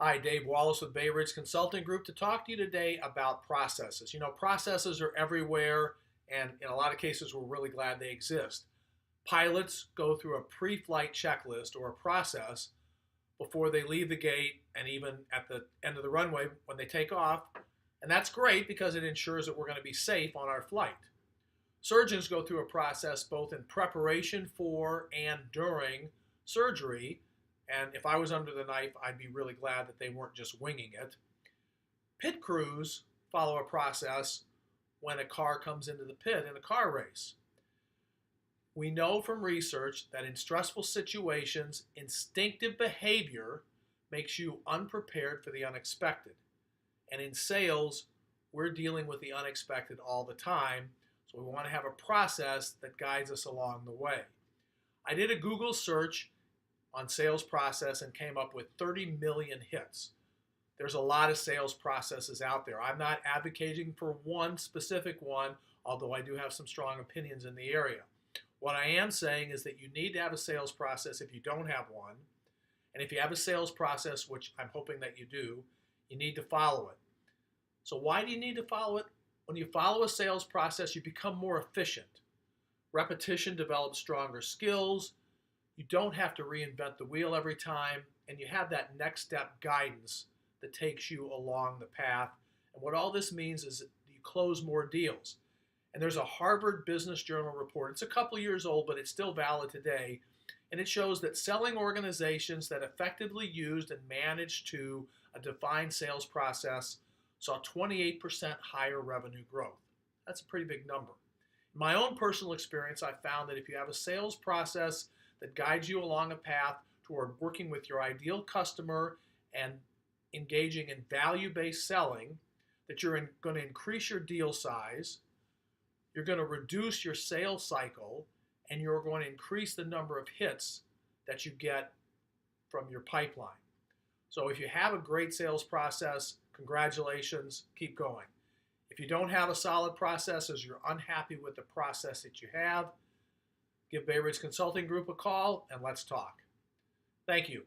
Hi, Dave Wallace with Bay Ridge Consulting Group to talk to you today about processes. Processes are everywhere, and in a lot of cases, we're really glad they exist. Pilots go through a pre flight checklist or a process before they leave the gate and even at the end of the runway when they take off. And that's great because it ensures that we're going to be safe on our flight. Surgeons go through a process both in preparation for and during surgery. And if I was under the knife, I'd be really glad that they weren't just winging it. Pit crews follow a process when a car comes into the pit in a car race. We know from research that in stressful situations, instinctive behavior makes you unprepared for the unexpected. And in sales, we're dealing with the unexpected all the time. So we want to have a process that guides us along the way. I did a Google search on sales process and came up with 30 million hits. There's a lot of sales processes out there. I'm not advocating for one specific one, although I do have some strong opinions in the area. What I am saying is that you need to have a sales process if you don't have one. And if you have a sales process, which I'm hoping that you do, you need to follow it. So why do you need to follow it? When you follow a sales process, you become more efficient. Repetition develops stronger skills. You don't have to reinvent the wheel every time, and you have that next step guidance that takes you along the path. And what all this means is that you close more deals. And there's a Harvard Business Journal report. It's a couple years old, but it's still valid today. And it shows that selling organizations that effectively used and managed to a defined sales process saw 28% higher revenue growth. That's a pretty big number. In my own personal experience, I found that if you have a sales process that guides you along a path toward working with your ideal customer and engaging in value-based selling, that you're going to increase your deal size, you're going to reduce your sales cycle, and you're going to increase the number of hits that you get from your pipeline. So if you have a great sales process, congratulations, keep going. If you don't have a solid process, or you're unhappy with the process that you have, give Bay Ridge Consulting Group a call and let's talk. Thank you.